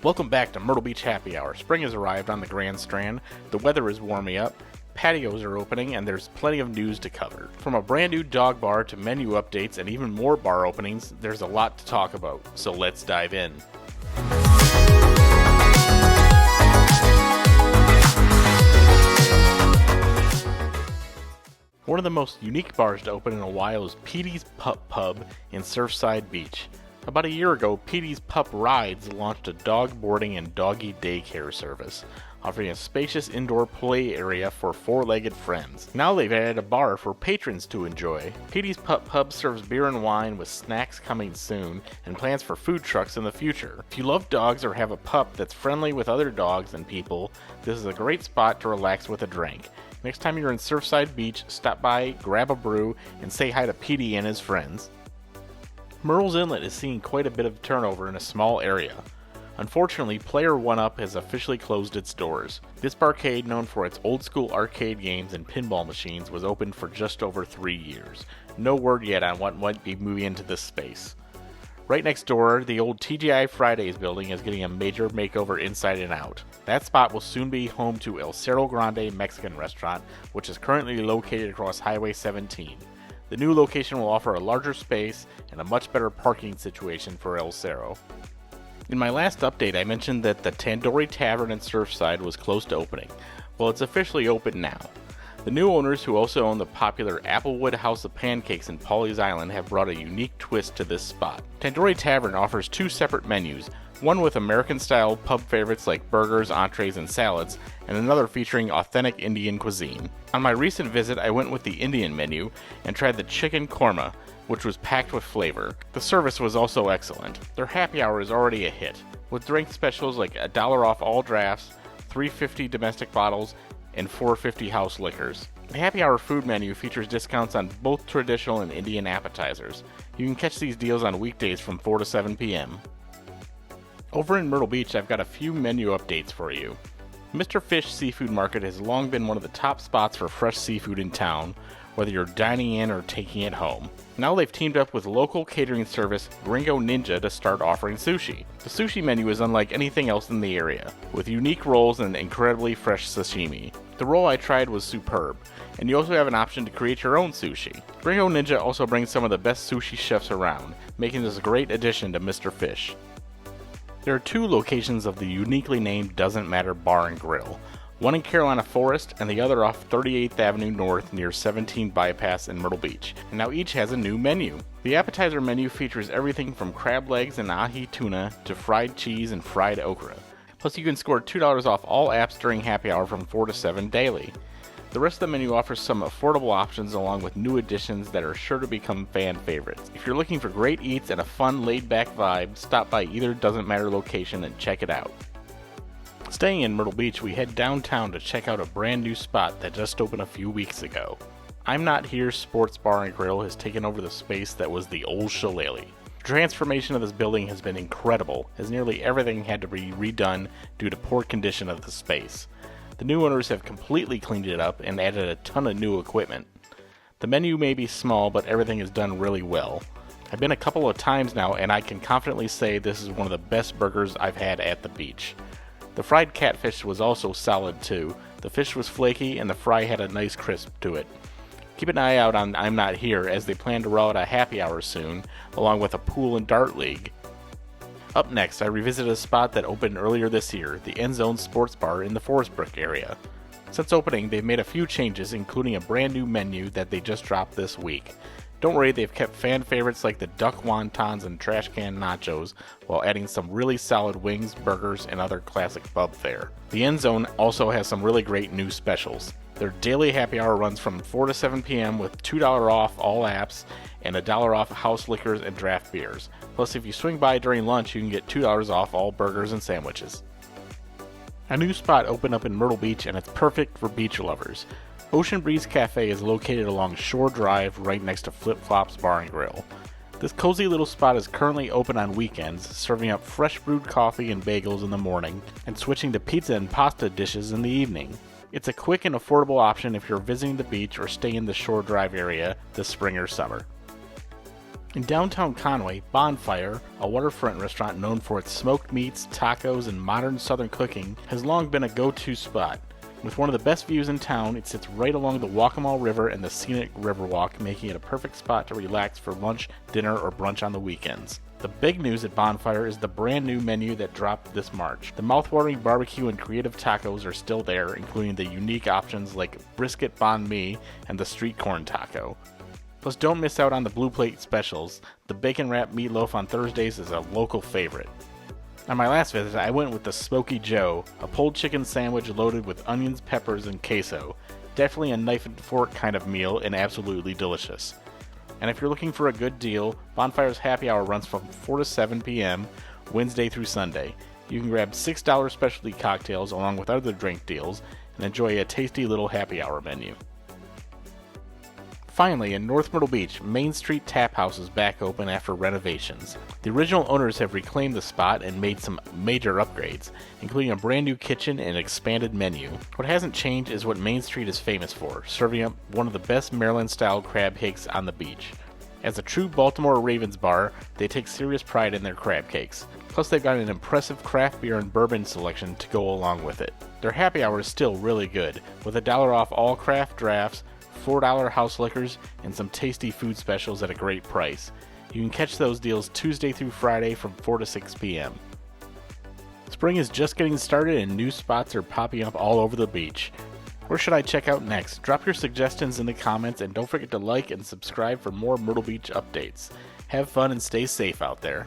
Welcome back to Myrtle Beach Happy Hour. Spring has arrived on the Grand Strand, the weather is warming up, patios are opening, and there's plenty of news to cover. From a brand new dog bar to menu updates and even more bar openings, there's a lot to talk about, so let's dive in. One of the most unique bars to open in a while is Petey's Pup Pub in Surfside Beach. About a year ago, Petey's Pup Rides launched a dog boarding and doggy daycare service, offering a spacious indoor play area for four-legged friends. Now they've added a bar for patrons to enjoy. Petey's Pup Pub serves beer and wine with snacks coming soon and plans for food trucks in the future. If you love dogs or have a pup that's friendly with other dogs and people, this is a great spot to relax with a drink. Next time you're in Surfside Beach, stop by, grab a brew, and say hi to Petey and his friends. Murrells Inlet is seeing quite a bit of turnover in a small area. Unfortunately, Player 1UP has officially closed its doors. This barcade, known for its old-school arcade games and pinball machines, was open for just over 3 years. No word yet on what might be moving into this space. Right next door, the old TGI Fridays building is getting a major makeover inside and out. That spot will soon be home to El Cerro Grande Mexican restaurant, which is currently located across Highway 17. The new location will offer a larger space and a much better parking situation for El Cerro. In my last update, I mentioned that the Tandoori Tavern in Surfside was close to opening. Well, it's officially open now. The new owners, who also own the popular Applewood House of Pancakes in Pawleys Island, have brought a unique twist to this spot. Tandoori Tavern offers two separate menus, one with American-style pub favorites like burgers, entrees, and salads, and another featuring authentic Indian cuisine. On my recent visit, I went with the Indian menu and tried the chicken korma, which was packed with flavor. The service was also excellent. Their happy hour is already a hit, with drink specials like $1 off all drafts, $3.50 domestic bottles, and $4.50 house liquors. The happy hour food menu features discounts on both traditional and Indian appetizers. You can catch these deals on weekdays from 4 to 7 p.m. Over in Myrtle Beach, I've got a few menu updates for you. Mr. Fish Seafood Market has long been one of the top spots for fresh seafood in town, whether you're dining in or taking it home. Now they've teamed up with local catering service Gringo Ninja to start offering sushi. The sushi menu is unlike anything else in the area, with unique rolls and incredibly fresh sashimi. The roll I tried was superb, and you also have an option to create your own sushi. Gringo Ninja also brings some of the best sushi chefs around, making this a great addition to Mr. Fish. There are two locations of the uniquely named Doesn't Matter Bar and Grill, one in Carolina Forest and the other off 38th Avenue North near 17 Bypass in Myrtle Beach, and now each has a new menu. The appetizer menu features everything from crab legs and ahi tuna to fried cheese and fried okra. Plus you can score $2 off all apps during happy hour from 4 to 7 daily. The rest of the menu offers some affordable options along with new additions that are sure to become fan favorites. If you're looking for great eats and a fun laid-back vibe, stop by either Doesn't Matter location and check it out. Staying in Myrtle Beach, we head downtown to check out a brand new spot that just opened a few weeks ago. I'm Not Here Sports Bar and Grill has taken over the space that was the old Shillelagh. The transformation of this building has been incredible, as nearly everything had to be redone due to poor condition of the space. The new owners have completely cleaned it up and added a ton of new equipment. The menu may be small, but everything is done really well. I've been a couple of times now, and I can confidently say this is one of the best burgers I've had at the beach. The fried catfish was also solid too. The fish was flaky and the fry had a nice crisp to it. Keep an eye out on I'm Not Here, as they plan to roll out a happy hour soon, along with a pool and dart league. Up next, I revisited a spot that opened earlier this year, the End Zone Sports Bar in the Forest Brook area. Since opening, they've made a few changes, including a brand new menu that they just dropped this week. Don't worry, they've kept fan favorites like the duck wontons and trash can nachos, while adding some really solid wings, burgers, and other classic pub fare. The End Zone also has some really great new specials. Their daily happy hour runs from 4 to 7 p.m. with $2 off all apps and $1 off house liquors and draft beers. Plus, if you swing by during lunch, you can get $2 off all burgers and sandwiches. A new spot opened up in Myrtle Beach, and it's perfect for beach lovers. Ocean Breeze Cafe is located along Shore Drive right next to Flip Flops Bar and Grill. This cozy little spot is currently open on weekends, serving up fresh brewed coffee and bagels in the morning, and switching to pizza and pasta dishes in the evening. It's a quick and affordable option if you're visiting the beach or stay in the Shore Drive area this spring or summer. In downtown Conway, Bonfire, a waterfront restaurant known for its smoked meats, tacos, and modern southern cooking, has long been a go-to spot. With one of the best views in town, it sits right along the Waccamaw River and the scenic Riverwalk, making it a perfect spot to relax for lunch, dinner, or brunch on the weekends. The big news at Bonfire is the brand new menu that dropped this March. The mouthwatering barbecue and creative tacos are still there, including the unique options like brisket banh mi and the street corn taco. Plus, don't miss out on the Blue Plate specials. The bacon wrapped meatloaf on Thursdays is a local favorite. On my last visit, I went with the Smoky Joe, a pulled chicken sandwich loaded with onions, peppers, and queso. Definitely a knife and fork kind of meal and absolutely delicious. And if you're looking for a good deal, Bonfire's happy hour runs from 4 to 7 p.m. Wednesday through Sunday. You can grab $6 specialty cocktails along with other drink deals and enjoy a tasty little happy hour menu. Finally, in North Myrtle Beach, Main Street Tap House is back open after renovations. The original owners have reclaimed the spot and made some major upgrades, including a brand new kitchen and expanded menu. What hasn't changed is what Main Street is famous for, serving up one of the best Maryland-style crab cakes on the beach. As a true Baltimore Ravens bar, they take serious pride in their crab cakes. Plus, they've got an impressive craft beer and bourbon selection to go along with it. Their happy hour is still really good, with $1 off all craft drafts, $4 house liquors, and some tasty food specials at a great price. You can catch those deals Tuesday through Friday from 4 to 6 p.m. Spring is just getting started and new spots are popping up all over the beach. Where should I check out next? Drop your suggestions in the comments and don't forget to like and subscribe for more Myrtle Beach updates. Have fun and stay safe out there.